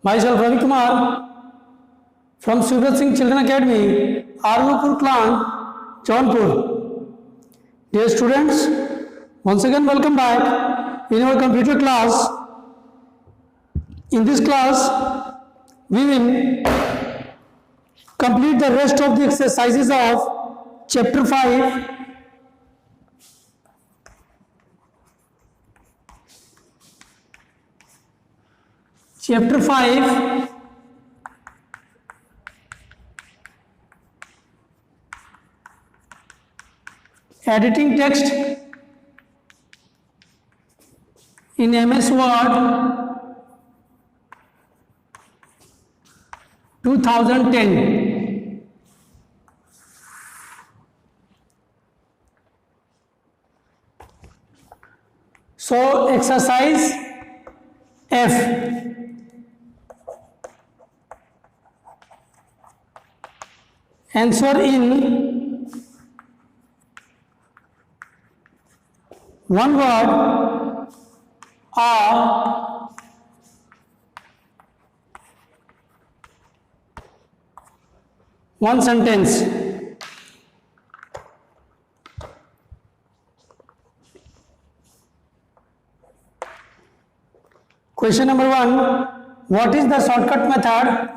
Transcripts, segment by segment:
Myself Ravi Kumar from Subrat Singh Children Academy, Arnupur Clan, Jaunpur. Dear students, once again welcome back in our computer class. In this class, we will complete the rest of the exercises of chapter 5. Chapter 5, editing text in MS Word 2010. So exercise F. Answer in one word or one sentence. Question number 1. What is the shortcut method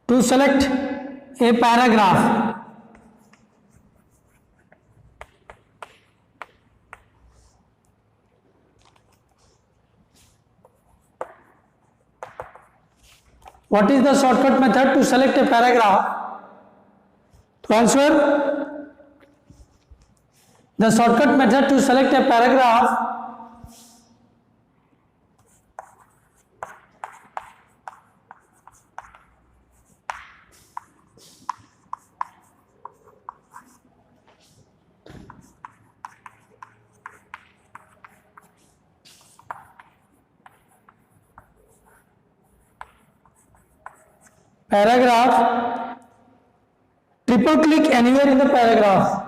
to select a paragraph? What is the shortcut method to select a paragraph? To answer, the shortcut method to select a paragraph triple click anywhere in the paragraph.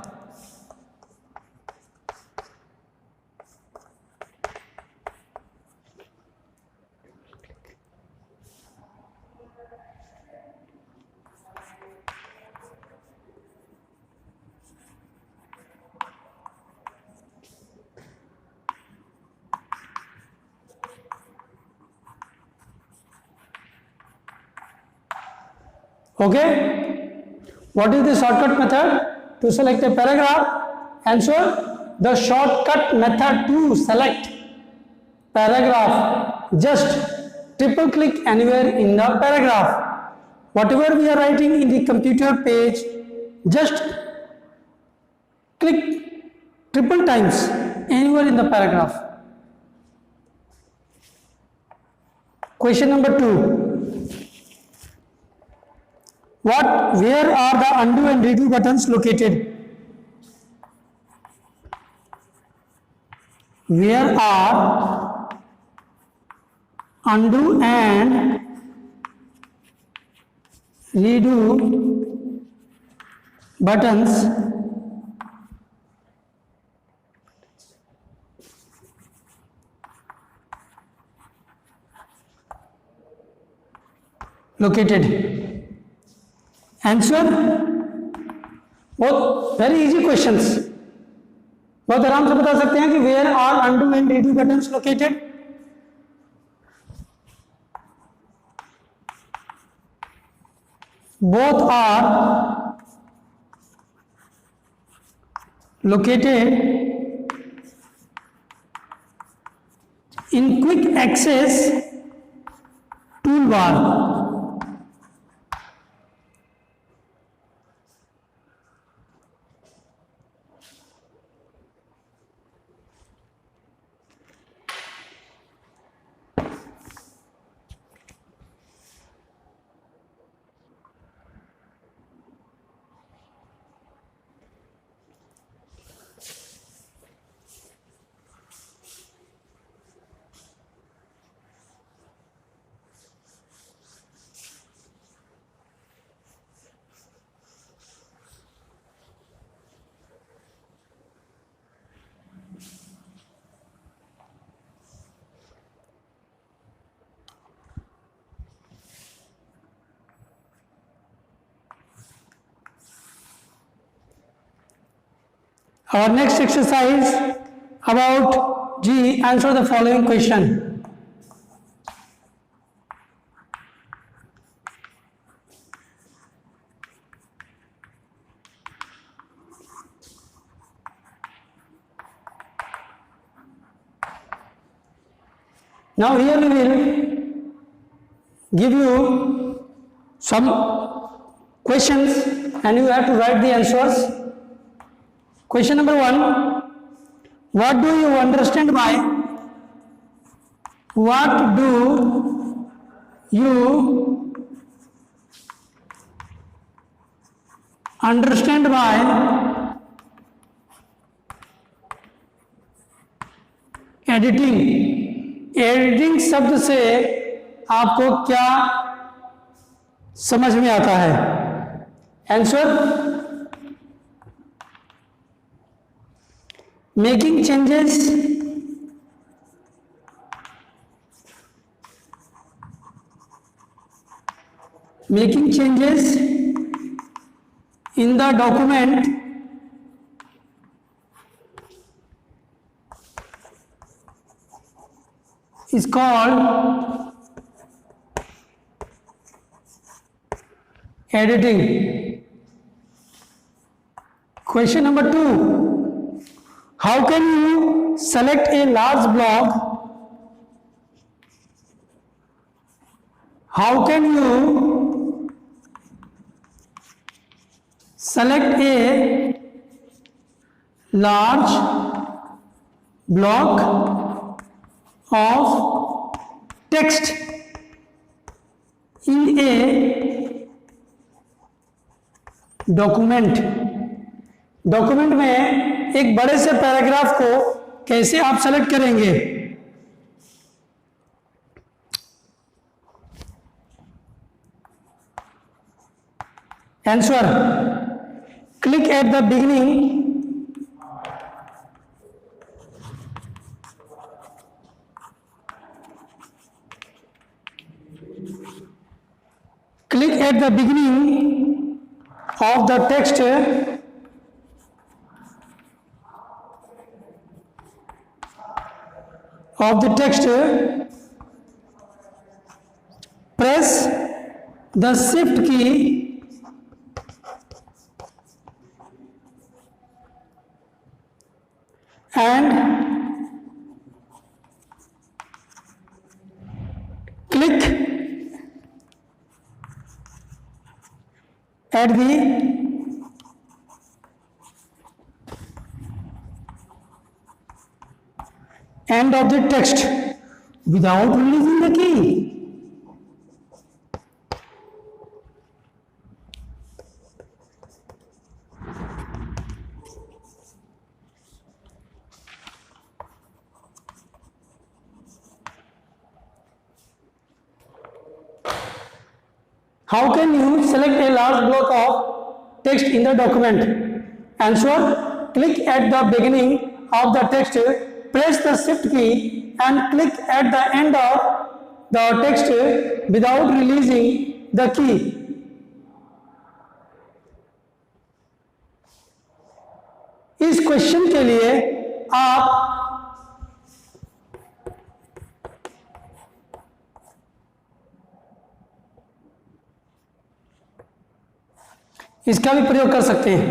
Okay, what is the shortcut method to select a paragraph? Answer, the shortcut method to select paragraph, just triple click anywhere in the paragraph. Whatever we are writing in the computer page, just click triple times anywhere in the paragraph. Question number 2. Where are the undo and redo buttons located? Where are undo and redo buttons located? Answer, बहुत very easy questions, बहुत आराम से बता सकते हैं कि where are undo and redo buttons located? Both are located in quick access toolbar. Our next exercise about G, answer the following question. Now here we will give you some questions and you have to write the answers. Question number 1. What do you understand by editing? Editing शब्द से आपको क्या समझ में आता है? Answer, making changes in the document is called editing. Question number 2. How can you select a large block? How can you select a large block of text in a document? Document में एक बड़े से paragraph को कैसे आप select करेंगे? Answer, click at the beginning of the text press the shift key and click at the end of the text without releasing the key. How can you select a large block of text in the document? Answer, click at the beginning of the text, press the shift key and click at the end of the text without releasing the key. इस question के लिए आप इसका भी प्रयोग कर सकते हैं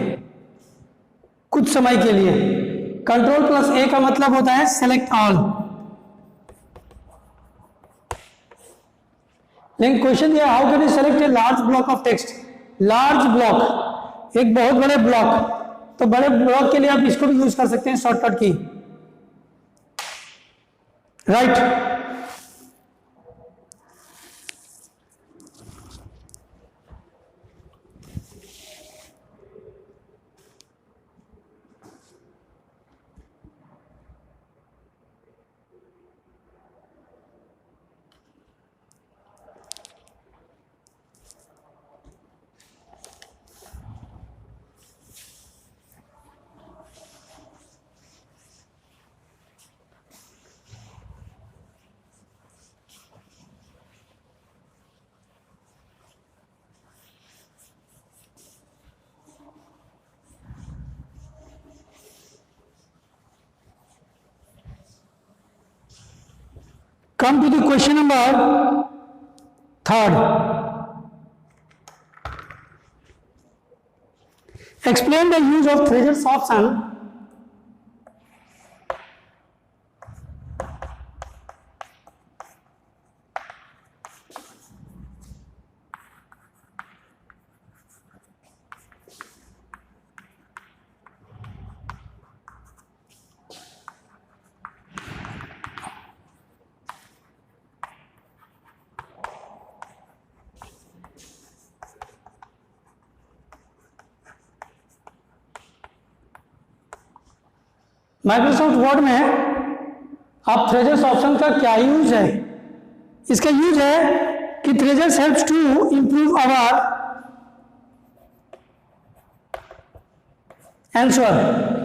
कुछ समय के लिए। Ctrl+A का मतलब होता है सेलेक्ट ऑल। लेकिन क्वेश्चन ये, how can you select a large block of text? Large block, एक बहुत बड़े ब्लॉक, तो बड़े ब्लॉक के लिए आप इसको भी यूज कर सकते हैं, शॉर्टकट की, right. Come to the question number 3rd. Explain the use of Fraser's option Microsoft word में आप थ्रेजर्स ऑप्शन का क्या यूज है? इसका यूज है कि thesaurus helps to improve our answer.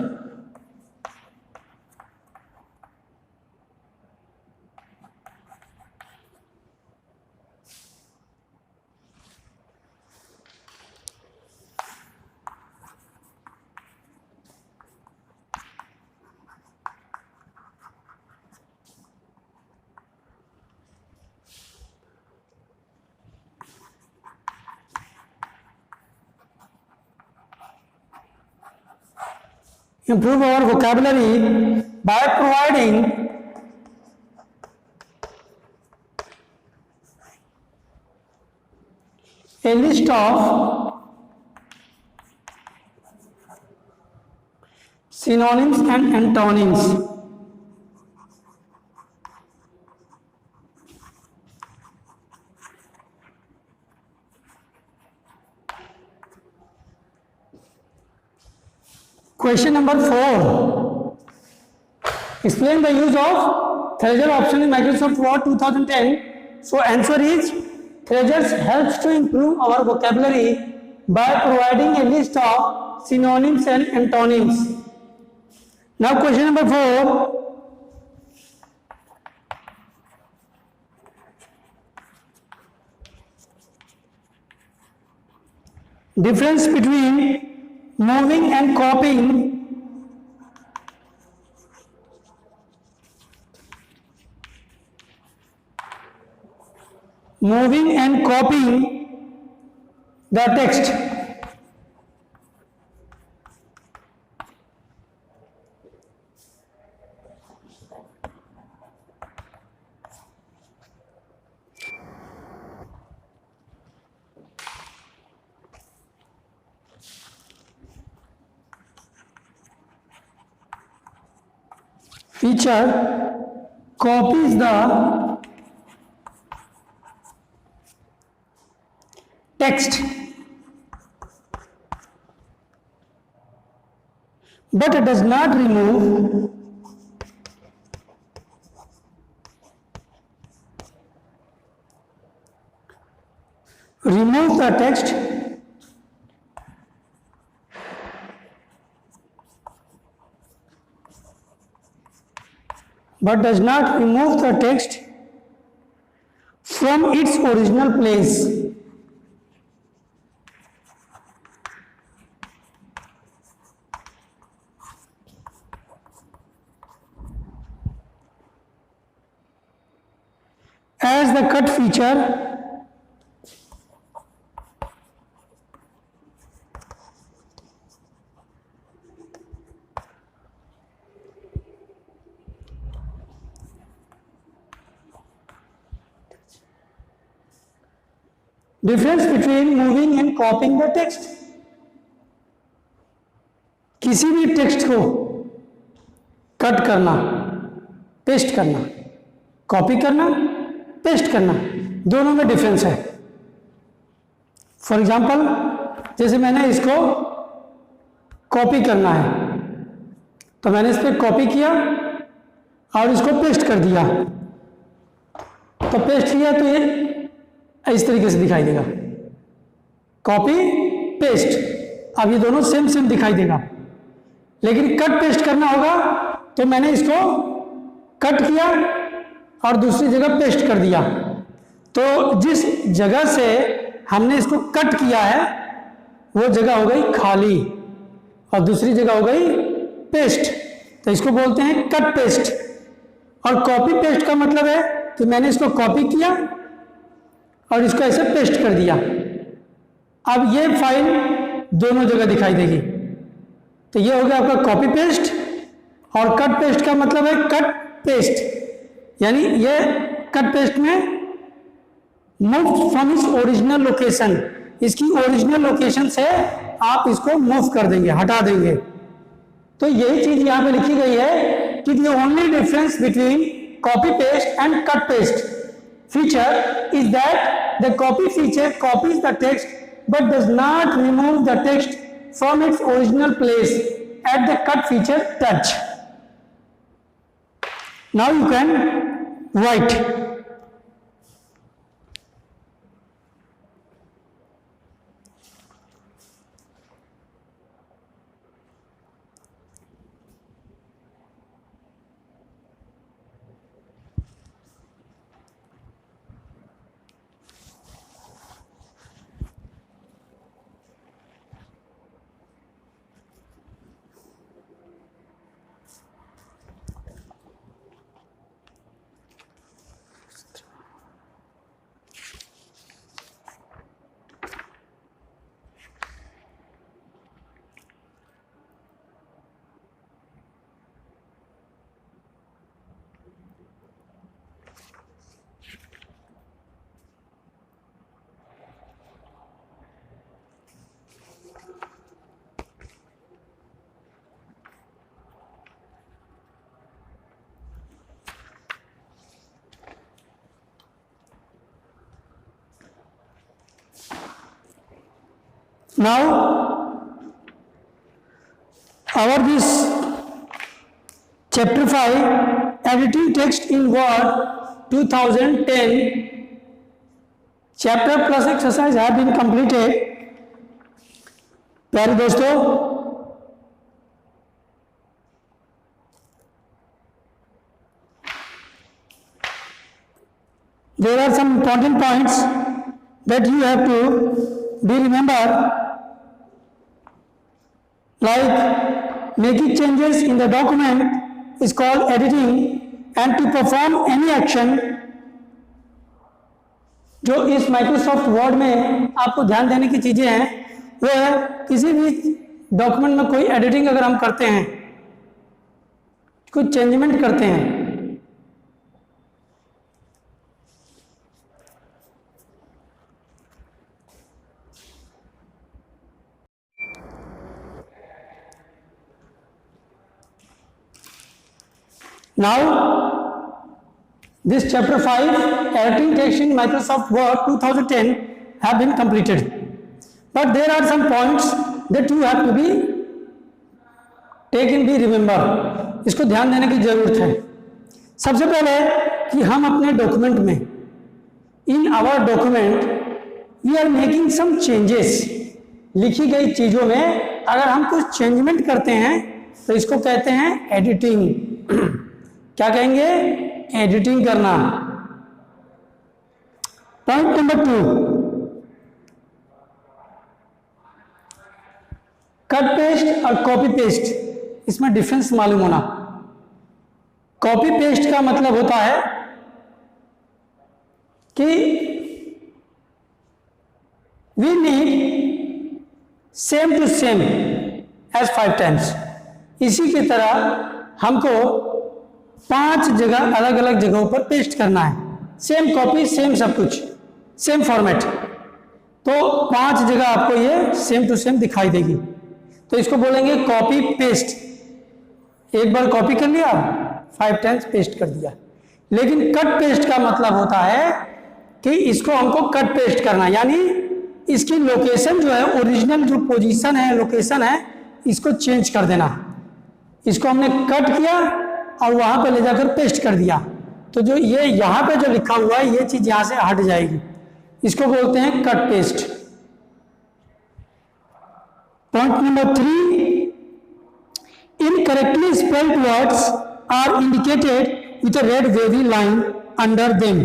Improve our vocabulary by providing a list of synonyms and antonyms. Question number 4. Explain the use of Fraser option in Microsoft Word 2010. So answer is Fraser helps to improve our vocabulary by providing a list of synonyms and antonyms. Now question number 4. Difference between moving and copying. Moving and copying the text. Teacher copies the text but it does not remove the text but does not remove the text from its original place. As the cut feature difference between moving and copying the text. किसी भी text को cut करना, paste करना, copy करना, paste करना, दोनों में difference है। फॉर एग्जांपल जैसे मैंने इसको कॉपी करना है तो मैंने इस पर कॉपी किया और इसको पेस्ट कर दिया, तो पेस्ट किया तो ये इस तरीके से दिखाई देगा, कॉपी पेस्ट। अब ये दोनों सेम सेम दिखाई देगा, लेकिन कट पेस्ट करना होगा तो मैंने इसको कट किया और दूसरी जगह पेस्ट कर दिया, तो जिस जगह से हमने इसको कट किया है वो जगह हो गई खाली और दूसरी जगह हो गई पेस्ट, तो इसको बोलते हैं कट पेस्ट। और कॉपी पेस्ट का मतलब है कि मैंने इसको कॉपी किया और इसको ऐसे पेस्ट कर दिया। अब ये फाइल दोनों जगह दिखाई देगी। तो ये हो गया आपका कॉपी पेस्ट। और कट पेस्ट का मतलब है कट पेस्ट, यानी ये कट पेस्ट में move from its original location, इसकी ओरिजिनल लोकेशन से आप इसको मूव कर देंगे, हटा देंगे। तो यही चीज यहां पे लिखी गई है कि the only difference between copy paste and cut paste feature is that the copy feature copies the text but does not remove the text from its original place at the cut feature touch. Now you can write. Now, our this chapter 5 editing text in Word 2010 chapter plus exercise have been completed. प्यारे दोस्तों, there are some important points that you have to be remember, like making changes in the document is called editing, and to perform any action, जो इस Microsoft word में आपको ध्यान देने की चीजें हैं वो है किसी भी डॉक्यूमेंट में कोई एडिटिंग अगर हम करते हैं, कुछ चेंजमेंट करते हैं, now this chapter 5 editing text in Microsoft Word 2010 have been completed, but there are some points that you have to be taken be remember, इसको ध्यान देने की जरूरत है। सबसे पहले कि हम अपने डॉक्यूमेंट में in our document we are making some changes, लिखी गई चीजों में अगर हम कुछ चेंजमेंट करते हैं तो इसको कहते हैं एडिटिंग। क्या कहेंगे? एडिटिंग करना। पॉइंट नंबर 2, कट पेस्ट और कॉपी पेस्ट, इसमें डिफरेंस मालूम होना। कॉपी पेस्ट का मतलब होता है कि we need same to same as 5 times, इसी की तरह हमको 5 जगह अलग अलग जगहों पर पेस्ट करना है। सेम कॉपी, सेम सब कुछ, सेम फॉर्मेट, तो 5 जगह आपको ये सेम टू सेम दिखाई देगी, तो इसको बोलेंगे कॉपी पेस्ट। एक बार कॉपी कर लिया, 5 टाइम्स पेस्ट कर दिया। लेकिन कट पेस्ट का मतलब होता है कि इसको हमको कट पेस्ट करना, यानी इसकी लोकेशन जो है, ओरिजिनल जो पोजीशन है, लोकेशन है, इसको चेंज कर देना। इसको हमने कट किया और वहां पे ले जाकर पेस्ट कर दिया, तो जो ये यहां पे जो लिखा हुआ है ये चीज यहां से हट जाएगी, इसको बोलते हैं cut paste. Point number 3, incorrectly spelled words are indicated with a red wavy line under them.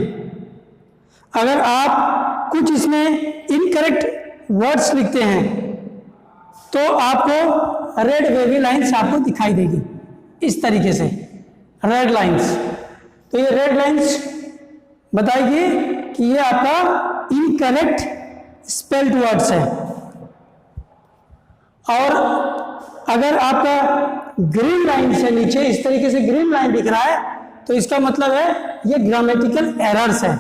अगर आप कुछ इसमें इनकरेक्ट वर्ड्स लिखते हैं तो आपको रेड वेवी लाइन्स आपको दिखाई देगी, इस तरीके से रेड लाइंस। तो ये रेड लाइंस बताएगी कि ये आपका इनकरेक्ट स्पेल्ड वर्ड्स है। और अगर आपका ग्रीन लाइन से नीचे इस तरीके से ग्रीन लाइन दिख रहा है तो इसका मतलब है ये ग्रामेटिकल एरर्स है।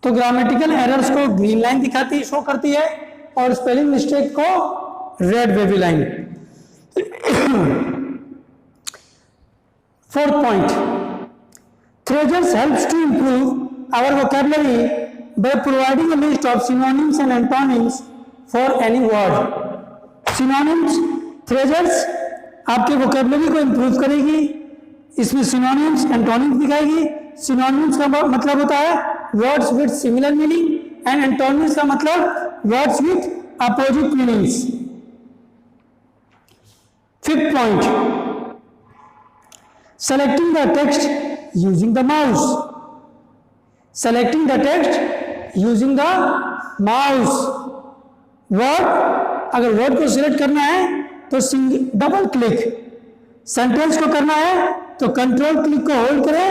तो ग्रामेटिकल एरर्स को ग्रीन लाइन दिखाती शो करती है और स्पेलिंग मिस्टेक को red baby line. Fourth point, Frasers helps to improve our vocabulary by providing a list of synonyms and antonyms for any word. Synonyms, Frasers आपके vocabulary को improve करेगी, इसमें synonyms, antonyms दिखाएगी। Synonyms का मतलब होता है words with similar meaning and antonyms का मतलब words with opposite meanings. Fifth point, selecting the text using the mouse. Selecting the text using the mouse. Word, अगर word को select करना है तो डबल क्लिक, सेंटेंस को करना है तो कंट्रोल क्लिक को होल्ड करें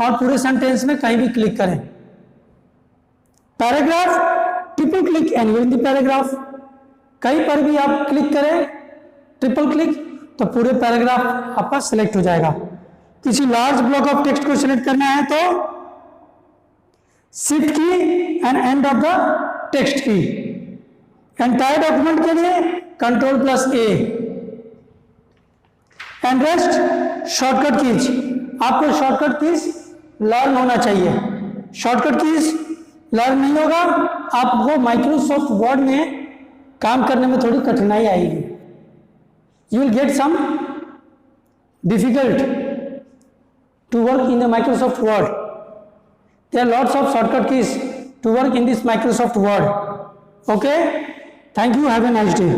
और पूरे सेंटेंस में कहीं भी क्लिक करें। Paragraph, triple click anywhere in the paragraph, कहीं पर भी आप क्लिक करें ट्रिपल क्लिक तो पूरे पैराग्राफ आपका सिलेक्ट हो जाएगा। किसी लार्ज ब्लॉक ऑफ टेक्स्ट को सिलेक्ट करना है तो शिफ्ट की and end of the text की। एंटायर डॉक्यूमेंट के लिए control plus A. And rest shortcut keys, आपको शॉर्टकट कीज लर्न होना चाहिए। शॉर्टकट कीज लर्न नहीं होगा आपको माइक्रोसॉफ्ट वर्ड में काम करने में थोड़ी कठिनाई आएगी। You will get some difficult to work in the Microsoft Word. There are lots of shortcut keys to work in this Microsoft Word. Okay? Thank you. Have a nice day.